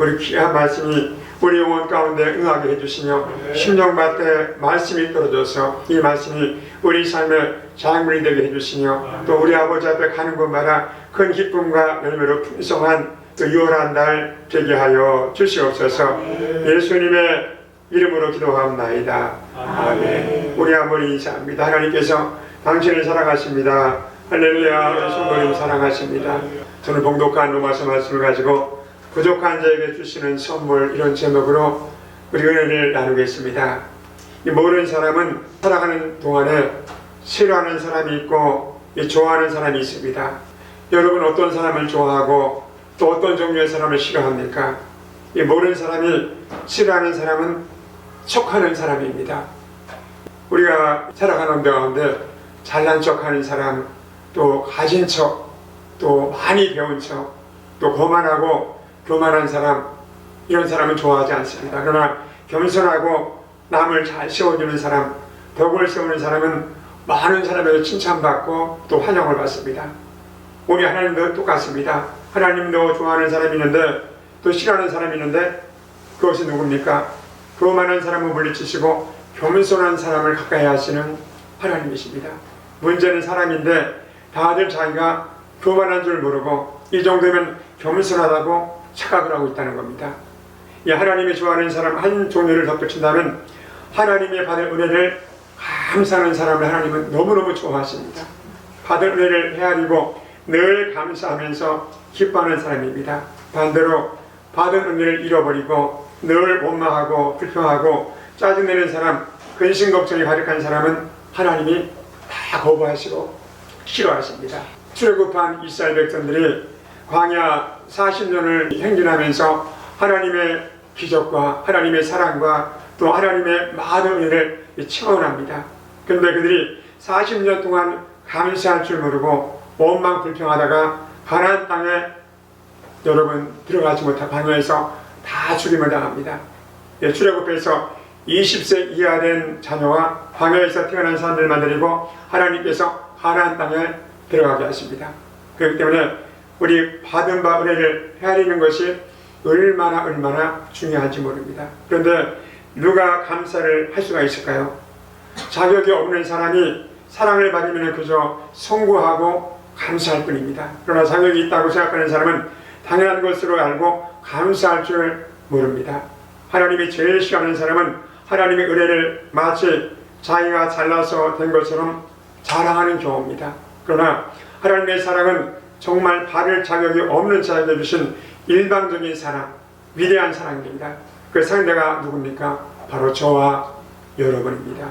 우리 귀한 말씀이 우리 영혼 가운데 응하게 해주시며 심령밭에 말씀이 떨어져서 이 말씀이 우리 삶의 작물이 되게 해주시며 또 우리 아버지 앞에 가는 곳마다 큰 기쁨과 열매로 풍성한 또 유월한 날 되게 하여 주시옵소서. 예수님의 이름으로 기도하옵나이다. 아멘. 우리 아버지 인사합니다. 하나님께서 당신을 사랑하십니다. 할렐루야. 우리 성도님 사랑하십니다. 저는 봉독한 로마서 말씀을 가지고 부족한 자에게 주시는 선물, 이런 제목으로 우리 은혜를 나누겠습니다. 이 모든 사람은 살아가는 동안에 싫어하는 사람이 있고 좋아하는 사람이 있습니다. 여러분 어떤 사람을 좋아하고 또 어떤 종류의 사람을 싫어합니까? 이 모든 사람이 싫어하는 사람은 척하는 사람입니다. 우리가 살아가는 가운데 잘난 척하는 사람, 또 가진 척, 또 많이 배운 척, 또 거만하고 교만한 사람, 이런 사람은 좋아하지 않습니다. 그러나 겸손하고 남을 잘 세워주는 사람, 덕을 세우는 사람은 많은 사람에게 칭찬받고 또 환영을 받습니다. 우리 하나님도 똑같습니다. 하나님도 좋아하는 사람이 있는데 또 싫어하는 사람이 있는데 그것이 누굽니까? 교만한 사람을 물리치시고 겸손한 사람을 가까이 하시는 하나님이십니다. 문제는 사람인데 다들 자기가 교만한 줄 모르고 이 정도면 겸손하다고 착각을 하고 있다는 겁니다. 이 하나님이 좋아하는 사람 한 종류를 덧붙인다면 하나님이 받을 은혜를 감사하는 사람을 하나님은 너무너무 좋아하십니다. 받을 은혜를 헤아리고 늘 감사하면서 기뻐하는 사람입니다. 반대로 받은 은혜를 잃어버리고 늘 원망하고 불평하고 짜증내는 사람, 근심 걱정이 가득한 사람은 하나님이 다 거부하시고 싫어하십니다. 출애굽한 이스라엘 백성들이 광야 40년을 행진하면서 하나님의 기적과 하나님의 사랑과 또 하나님의 많은 은혜를 체험합니다. 그런데 그들이 40년 동안 감사할 줄 모르고 원망 불평하다가 가나안 땅에 여러분 들어가지 못한 광야에서 다 죽임을 당합니다. 출애굽해서 20세 이하 된 자녀와 광야에서 태어난 사람들만 데리고 하나님께서 가나안 땅에 들어가게 하십니다. 그렇기 때문에 우리 받은 바 은혜를 헤아리는 것이 얼마나 중요한지 모릅니다. 그런데 누가 감사를 할 수가 있을까요? 자격이 없는 사람이 사랑을 받으면 그저 송구하고 감사할 뿐입니다. 그러나 자격이 있다고 생각하는 사람은 당연한 것으로 알고 감사할 줄 모릅니다. 하나님이 제일 싫어하는 사람은 하나님의 은혜를 마치 자기가 잘나서 된 것처럼 자랑하는 경우입니다. 그러나 하나님의 사랑은 정말 받을 자격이 없는 자에게 주신 일방적인 사랑, 위대한 사랑입니다. 그 상대가 누굽니까? 바로 저와 여러분입니다.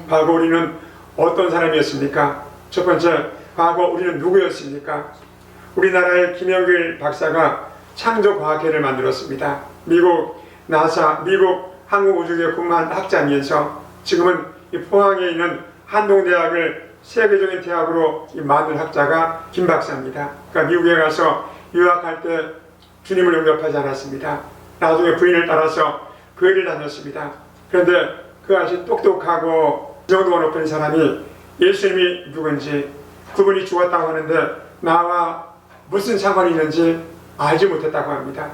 과거 우리는 어떤 사람이었습니까? 첫 번째, 과거 우리는 누구였습니까? 우리나라의 김영길 박사가 창조과학회를 만들었습니다. 미국 나사, 미국 항공우주계획만 학자이면서 지금은 이 포항에 있는 한동대학을 세계적인 대학으로 만든 학자가 김 박사입니다. 그러니까 미국에 가서 유학할 때 주님을 영접하지 않았습니다. 나중에 부인을 따라서 교회를 다녔습니다. 그런데 그 아주 똑똑하고 정도가 높은 사람이 예수님이 누군지, 그분이 죽었다고 하는데 나와 무슨 상관이 있는지 알지 못했다고 합니다.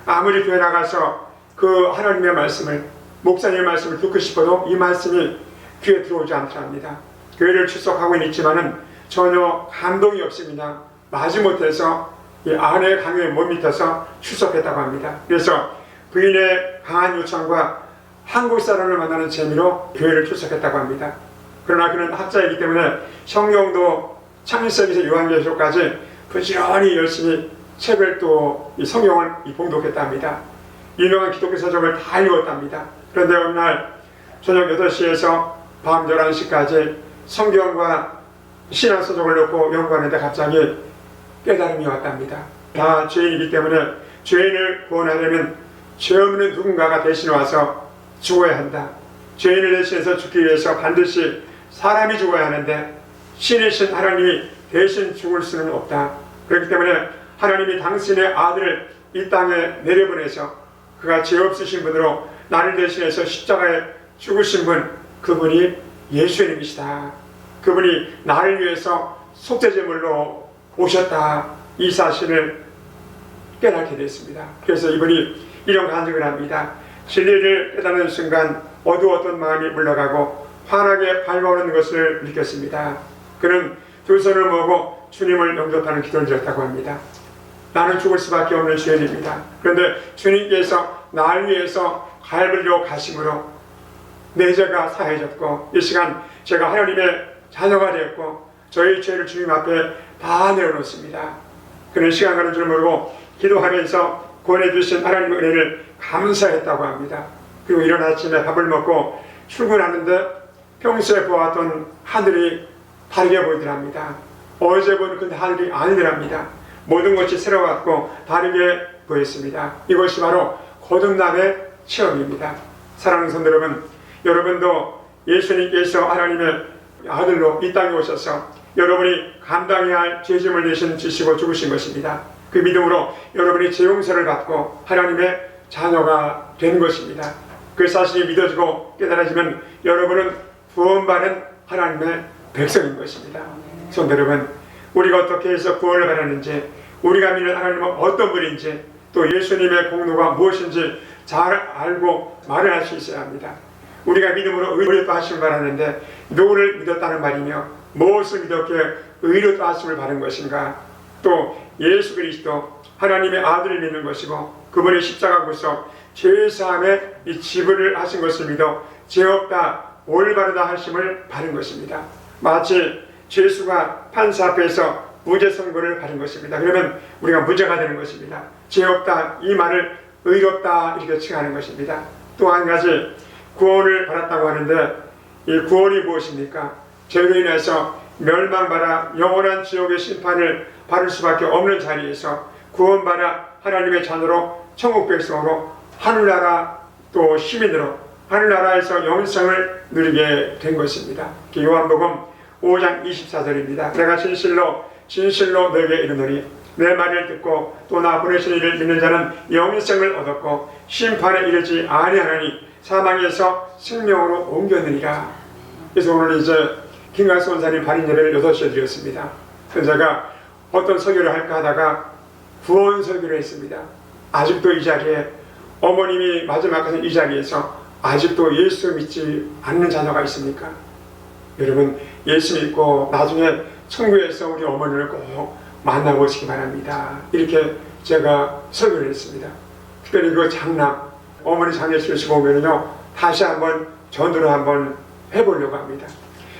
아무리 교회 나가서 그 하나님의 말씀을, 목사님의 말씀을 듣고 싶어도 이 말씀이 귀에 들어오지 않답니다. 교회를 출석하고 있지만은 전혀 감동이 없습니다. 마지못해서 이 아내의 강요에 못 미쳐서 출석했다고 합니다. 그래서 부인의 강한 요청과 한국 사람을 만나는 재미로 교회를 출석했다고 합니다. 그러나 그는 학자이기 때문에 성경도 창세기에서 요한계시록까지 부지런히 열심히 책을 또 이 성경을 봉독했답니다. 유명한 기독교 서적을 다 읽었답니다. 그런데 어느 날 저녁 8시에서 밤 11시까지 성경과 신앙서적을 놓고 연구하는데 갑자기 깨달음이 왔답니다. 다 죄인이기 때문에 죄인을 구원하려면 죄 없는 누군가가 대신 와서 죽어야 한다. 죄인을 대신해서 죽기 위해서 반드시 사람이 죽어야 하는데 신이신 하나님이 대신 죽을 수는 없다. 그렇기 때문에 하나님이 당신의 아들을 이 땅에 내려보내서 그가 죄 없으신 분으로 나를 대신해서 십자가에 죽으신 분, 그분이 예수님이시다. 그분이 나를 위해서 속죄제물로 오셨다. 이 사실을 깨닫게 됐습니다. 그래서 이분이 이런 간증을 합니다. 진리를 깨닫는 순간 어두웠던 마음이 물러가고 환하게 밝아오는 것을 느꼈습니다. 그는 두 손을 모으고 주님을 영접하는 기도를 드렸다고 합니다. 나는 죽을 수밖에 없는 죄인입니다. 그런데 주님께서 나를 위해서 갈보리로 가심으로 내 죄가 사해졌고 이 시간 제가 하나님의 자녀가 되었고 저희 죄를 주님 앞에 다 내어놓습니다. 그는 시간 가는 줄 모르고 기도하면서 구원해주신 하나님의 은혜를 감사했다고 합니다. 그리고 이른 아침에 밥을 먹고 출근하는데 평소에 보았던 하늘이 다르게 보이더랍니다. 어제 본 그 하늘이 아니더랍니다. 모든 것이 새로웠고 다르게 보였습니다. 이것이 바로 거듭남의 체험입니다. 사랑하는 성도 여러분, 여러분도 예수님께서 하나님의 아들로 이 땅에 오셔서 여러분이 감당해야 할 죄짐을 대신 지시고 죽으신 것입니다. 그 믿음으로 여러분이 죄 용서를 받고 하나님의 자녀가 된 것입니다. 그 사실이 믿어지고 깨달아지면 여러분은 구원받은 하나님의 백성인 것입니다. 성도 여러분, 우리가 어떻게 해서 구원을 받았는지, 우리가 믿는 하나님은 어떤 분인지, 또 예수님의 공로가 무엇인지 잘 알고 말을 할 수 있어야 합니다. 우리가 믿음으로 의롭다 하심을 받았는데 누구를 믿었다는 말이며 무엇을 믿었기에 의롭다 하심을 받은 것인가? 또 예수 그리스도 하나님의 아들을 믿는 것이고 그분의 십자가 구속 죄사함의 이 지불을 하신 것을 믿어 죄 없다 올바르다 하심을 받은 것입니다. 마치 죄수가 판사 앞에서 무죄 선고를 받은 것입니다. 그러면 우리가 무죄가 되는 것입니다. 죄 없다 이 말을 의롭다 이렇게 칭하는 것입니다. 또 한 가지 구원을 받았다고 하는데 이 구원이 무엇입니까? 죄로 인해서 멸망받아 영원한 지옥의 심판을 받을 수밖에 없는 자리에서 구원받아 하나님의 자녀로 천국 백성으로 하늘나라 또 시민으로 하늘나라에서 영생을 누리게 된 것입니다. 요한복음 5장 24절입니다. 내가 진실로 너에게 이르노니 내 말을 듣고 또 나 보내신 이를 믿는 자는 영생을 얻었고 심판에 이르지 아니하나니 사망에서 생명으로 옮겼느니라. 그래서 오늘 이제 김광수 원사님 발인 예배를 8시에 드렸습니다. 그래서 제가 어떤 설교를 할까 하다가 구원 설교를 했습니다. 아직도 이 자리에 어머님이 마지막까지 이 자리에서 아직도 예수 믿지 않는 자녀가 있습니까? 여러분 예수 믿고 나중에 천국에서 우리 어머니를 꼭 만나보시기 바랍니다. 이렇게 제가 설교를 했습니다. 특별히 그 장남 어머니 장례식을 보면요 다시 한번 전도를 한번 해보려고 합니다.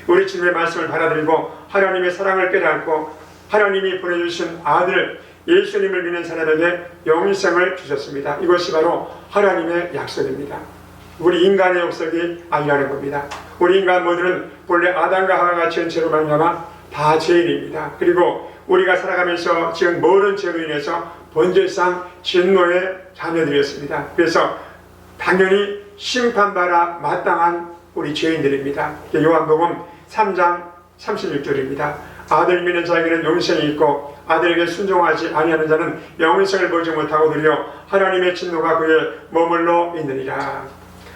우리 주님의 말씀을 받아들이고 하나님의 사랑을 깨닫고 하나님이 보내주신 아들 예수님을 믿는 사람에게 영생을 주셨습니다. 이것이 바로 하나님의 약속입니다. 우리 인간의 약속이 아니라는 겁니다. 우리 인간 모두는 본래 아담과 하와가 지은 죄로 말미암아 다 죄인입니다. 그리고 우리가 살아가면서 지은 모든 죄로 인해서 번제상 진노의 자녀들이었습니다. 그래서 당연히 심판받아 마땅한 우리 죄인들입니다. 요한복음 3장 36절입니다. 아들 믿는 자에게는 영생이 있고 아들에게 순종하지 아니하는 자는 영생을 보지 못하고 들려 하나님의 진노가 그에 머물러 있느니라.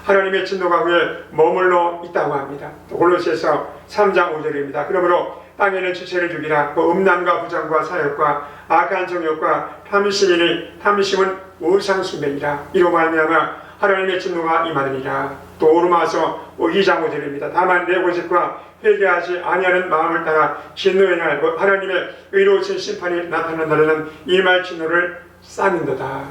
하나님의 진노가 그에 머물러 있다고 합니다. 골로새서 3장 5절입니다. 그러므로 땅에는 지체를 죽이라. 그 음란과 부정과 사욕과 악한 정욕과 탐심이니 탐심은 우상숭배이라. 이로 말미암아 하나님의 진노가 임하느니라. 또 로마서 2장 5절입니다. 다만 내 고집과 회개하지 아니하는 마음을 따라 진노의 날 하나님의 의로우신 심판이 나타난 날에는 이 말 진노를 쌓는도다.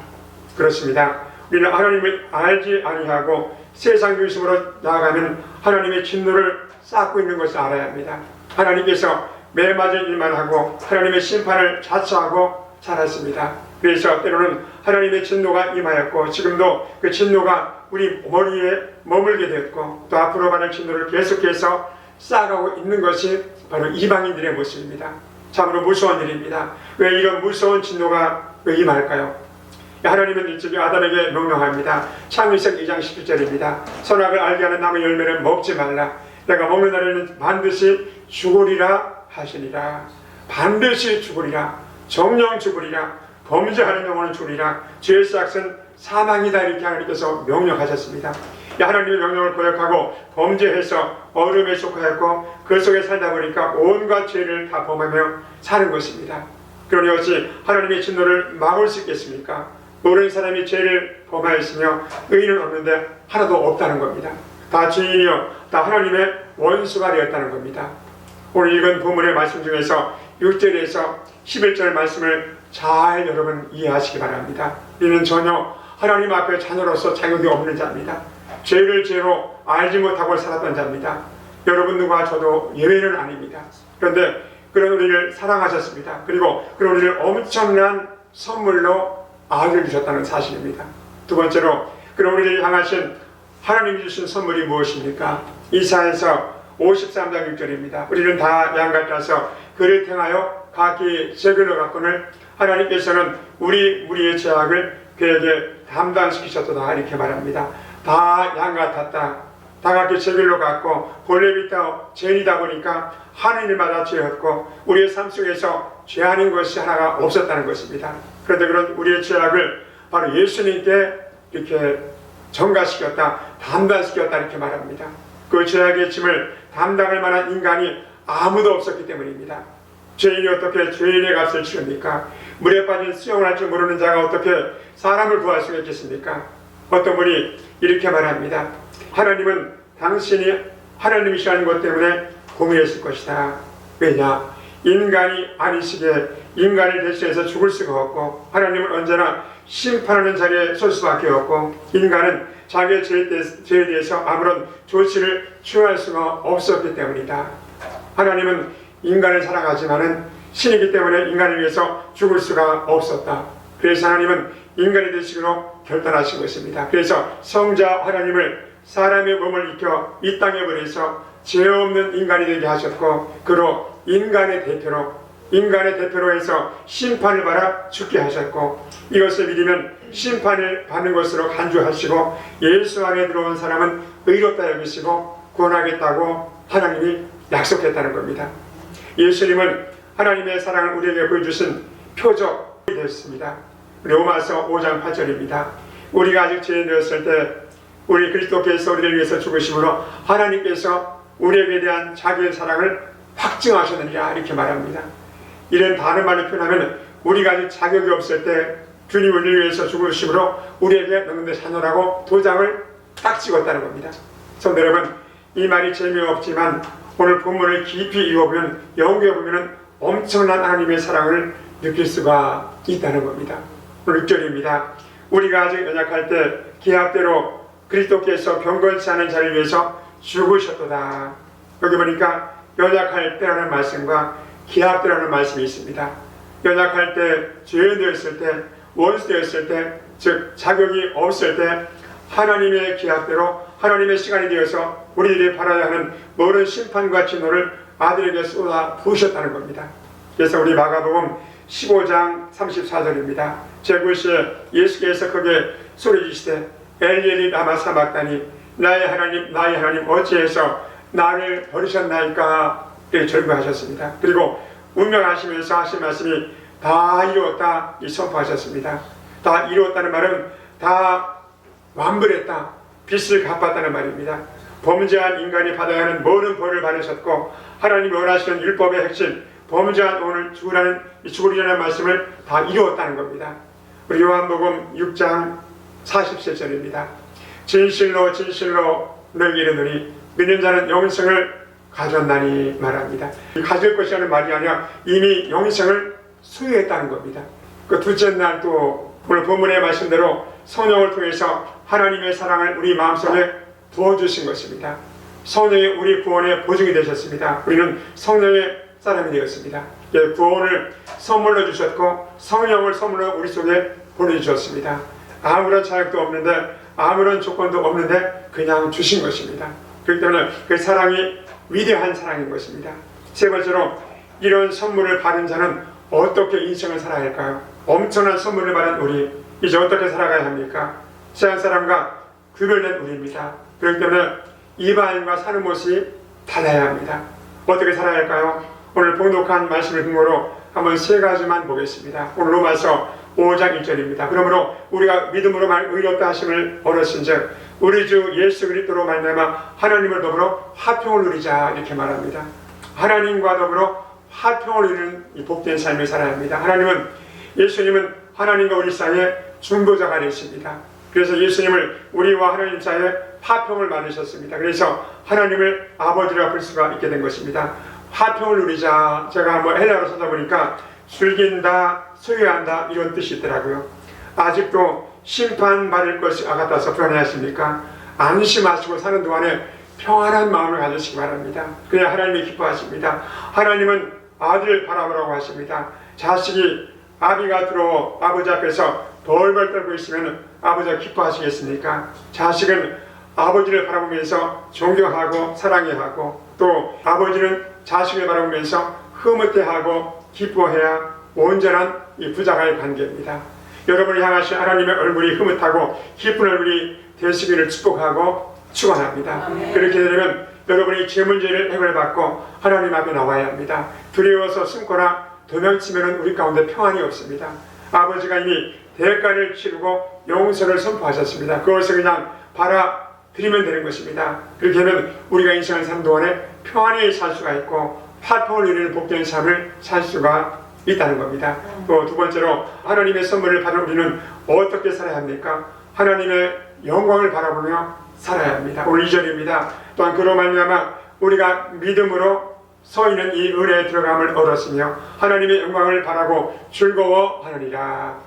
그렇습니다. 우리는 하나님을 알지 아니하고 세상 중심으로 나아가면 하나님의 진노를 쌓고 있는 것을 알아야 합니다. 하나님께서 매맞을 일만 하고 하나님의 심판을 자처하고 살았습니다. 그래서 때로는 하나님의 진노가 임하였고 지금도 그 진노가 우리 머리에 머물게 되었고 또 앞으로 받을 진노를 계속해서 쌓아가고 있는 것이 바로 이방인들의 모습입니다. 참으로 무서운 일입니다. 왜 이런 무서운 진노가 왜 임할까요? 하나님은 일찍이 아담에게 명령합니다. 창세기 2장 17절입니다. 선악을 알게 하는 나무 열매를 먹지 말라. 내가 먹는 날에는 반드시 죽으리라 하시니라. 반드시 죽으리라. 정령 죽으리라. 범죄하는 영혼은 죽으리라. 죄의 싹은 사망이다. 이렇게 하나님께서 명령하셨습니다. 하나님의 명령을 거역하고 범죄해서 어둠에 속하였고 그 속에 살다 보니까 온갖 죄를 다 범하며 사는 것입니다. 그러니 어찌 하나님의 진노를 막을 수 있겠습니까? 모르는 사람이 죄를 범하였으며 의인은 없는데 하나도 없다는 겁니다. 다 죄인이요 다 하나님의 원수가 되었다는 겁니다. 오늘 읽은 본문의 말씀 중에서 6절에서 11절 말씀을 잘 여러분 이해하시기 바랍니다. 이는 전혀 하나님 앞에 자녀로서 자격이 없는 자입니다. 죄를 죄로 알지 못하고 살았던 자입니다. 여러분들과 저도 예외는 아닙니다. 그런데 그런 우리를 사랑하셨습니다. 그리고 그런 우리를 엄청난 선물로 아들을 주셨다는 사실입니다. 두 번째로 그런 우리를 향하신 하나님이 주신 선물이 무엇입니까? 이사야서 53장 6절입니다. 우리는 다 양 같아서 그를 행하여 각기 제 길로 갔거늘 하나님께서는 우리의 죄악을 그에게 담당시키셨도다 이렇게 말합니다. 다 양 같았다. 다 각기 제 길로 갔고 본래부터 죄인이다 보니까 하는 일마다 죄였고 우리의 삶 속에서 죄하는 것이 하나가 없었다는 것입니다. 그런데 그런 우리의 죄악을 바로 예수님께 이렇게 전가시켰다, 담당시켰다 이렇게 말합니다. 그 죄악의 짐을 담당할 만한 인간이 아무도 없었기 때문입니다. 죄인이 어떻게 죄인의 값을 치릅니까? 물에 빠진 수영을 할 줄 모르는 자가 어떻게 사람을 구할 수가 있겠습니까? 어떤 분이 이렇게 말합니다. 하나님은 당신이 하나님이시라는 것 때문에 고민했을 것이다. 왜냐? 인간이 아니시기에 인간을 대신해서 죽을 수가 없고 하나님은 언제나 심판하는 자리에 설 수밖에 없고 인간은 자기의 죄에 대해서 아무런 조치를 취할 수가 없었기 때문이다. 하나님은 인간을 사랑하지만은 신이기 때문에 인간을 위해서 죽을 수가 없었다. 그래서 하나님은 인간이 되시기로 결단하신 것입니다. 그래서 성자 하나님을 사람의 몸을 입혀 이 땅에 보내서 죄 없는 인간이 되게 하셨고 그로 인간의 대표로 해서 심판을 받아 죽게 하셨고 이것을 믿으면 심판을 받는 것으로 간주하시고 예수 안에 들어온 사람은 의롭다 여기시고 구원하겠다고 하나님이 약속했다는 겁니다. 예수님은 하나님의 사랑을 우리에게 보여주신 표적이 되었습니다. 로마서 5장 8절입니다. 우리가 아직 죄인 되었을 때 우리 그리스도께서 우리를 위해서 죽으심으로 하나님께서 우리에게 대한 자기의 사랑을 확증하셨느니라 이렇게 말합니다. 이런 다른 말로 표현하면 우리가 아직 자격이 없을 때 주님 우리를 위해서 죽으심으로 우리에게 너희들 자녀라고 도장을 딱 찍었다는 겁니다. 성도 여러분, 이 말이 재미없지만 오늘 본문을 깊이 읽어보면 연구해보면 엄청난 하나님의 사랑을 느낄 수가 있다는 겁니다. 오늘 6절입니다. 우리가 아직 연약할 때 기약대로 그리스도께서 경건치 않은 자를 위해서 죽으셨도다. 여기 보니까 연약할 때라는 말씀과 기약대라는 말씀이 있습니다. 연약할 때, 죄인 되었을 때, 원수 되었을 때, 즉 자격이 없을 때 하나님의 기약대로 하나님의 시간이 되어서 우리들이 바라야 하는 모든 심판과 진노를 아들에게 쏟아 부으셨다는 겁니다. 그래서 우리 마가복음 15장 34절입니다. 제9시에 예수께서 크게 소리지시되 엘리엘리 라마 사박다니 나의 하나님 어찌해서 나를 버리셨나이까 이렇게 절규하셨습니다. 그리고 운명하시면서 하신 말씀이 다 이루었다 이 선포하셨습니다. 다 이루었다는 말은 다 완불했다, 빚을 갚았다는 말입니다. 범죄한 인간이 받아야 하는 모든 벌을 받으셨고 하나님이 원하시는 율법의 핵심 범죄한 오늘 죽으리라는 말씀을 다 이루었다는 겁니다. 우리 요한복음 6장 47절입니다. 진실로 너에게 이르노니 믿는 자는 영생을 가졌나니 말합니다. 가질 것이라는 말이 아니라 이미 영생을 소유했다는 겁니다. 그 둘째 날 또 오늘 본문의 말씀대로 성령을 통해서 하나님의 사랑을 우리 마음속에 부어주신 것입니다. 성령이 우리 구원의 보증이 되셨습니다. 우리는 성령의 사람이 되었습니다. 구원을 선물로 주셨고 성령을 선물로 우리 속에 보내주셨습니다. 아무런 자격도 없는데 아무런 조건도 없는데 그냥 주신 것입니다. 그렇기 때문에 그 사랑이 위대한 사랑인 것입니다. 세 번째로 이런 선물을 받은 자는 어떻게 인생을 살아야 할까요? 엄청난 선물을 받은 우리 이제 어떻게 살아가야 합니까? 세상 사람과 구별된 우리입니다. 그렇기 때문에 이방인과 사는 모습이 달라야 합니다. 어떻게 살아야 할까요? 오늘 봉독한 말씀을 근거로 한번 세 가지만 보겠습니다. 오늘 로마서 5장 1절입니다. 그러므로 우리가 믿음으로 의롭다 하심을 얻었은즉 우리 주 예수 그리스도로 말미암아 하나님을 더불어 화평을 누리자 이렇게 말합니다. 하나님과 더불어 화평을 누리는 이 복된 삶을 살아야 합니다. 예수님은 하나님과 우리 사이에 중보자가 되십니다. 그래서 예수님을 우리와 하나님 사이에 화평을 만드셨습니다. 그래서 하나님을 아버지라 부를 수가 있게 된 것입니다. 화평을 누리자. 제가 한번 헬라어로 찾아보니까 즐긴다, 소유한다 이런 뜻이 있더라고요. 아직도 심판받을 것이 아가타서 불안해하십니까? 안심하시고 사는 동안에 평안한 마음을 가지시기 바랍니다. 그냥 하나님이 기뻐하십니다. 하나님은 아들을 바라보라고 하십니다. 자식이 아비가 들어 아버지 앞에서 벌벌 떨고 있으면 아버지가 기뻐하시겠습니까? 자식은 아버지를 바라보면서 존경하고 사랑해야 하고, 또 아버지는 자식을 바라보면서 흐뭇해하고 기뻐해야 온전한 이 부자가의 관계입니다. 여러분을 향하신 하나님의 얼굴이 흐뭇하고 기쁜 얼굴이 되시기를 축복하고 축원합니다. 그렇게 되면 여러분이 제 문제를 해결받고 하나님 앞에 나와야 합니다. 두려워서 숨거나 도망치면 우리 가운데 평안이 없습니다. 아버지가 이미 대가를 치르고 용서를 선포하셨습니다. 그것을 그냥 받아들이면 되는 것입니다. 그렇게 하면 우리가 인생을 사는 동안에 평안히 살 수가 있고 화평을 누리는 복된 삶을 살 수가 있다는 겁니다. 또 두 번째로 하나님의 선물을 받은 우리는 어떻게 살아야 합니까? 하나님의 영광을 바라보며 살아야 합니다. 오늘 2절입니다. 또한 그로 말미암아 우리가 믿음으로 서 있는 이 은혜에 들어감을 얻었으며 하나님의 영광을 바라고 즐거워하느니라.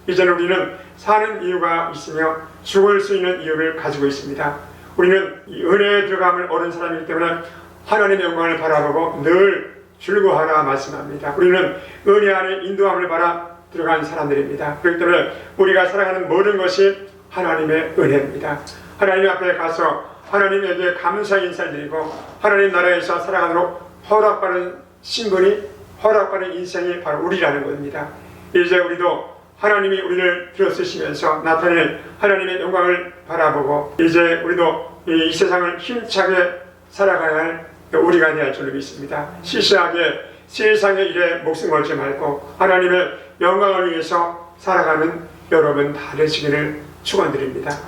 이제는 우리는 사는 이유가 있으며 죽을 수 있는 이유를 가지고 있습니다. 우리는 이 은혜에 들어감을 얻은 사람이기 때문에 하나님의 영광을 바라보고 늘 즐거워하라 말씀합니다. 우리는 은혜 안에 인도함을 받아 들어간 사람들입니다. 그렇기 때문에 우리가 살아가는 모든 것이 하나님의 은혜입니다. 하나님 앞에 가서 하나님에게 감사 인사를 드리고 하나님 나라에서 살아가도록 허락받은 신분이, 허락받은 인생이 바로 우리라는 겁니다. 이제 우리도 하나님이 우리를 들어쓰시면서 나타낼 하나님의 영광을 바라보고 이제 우리도 이 세상을 힘차게 살아가야 할 우리가 되어야 할 줄 믿습니다. 시시하게 세상의 일에 목숨 걸지 말고 하나님의 영광을 위해서 살아가는 여러분 다 되시기를 축원드립니다.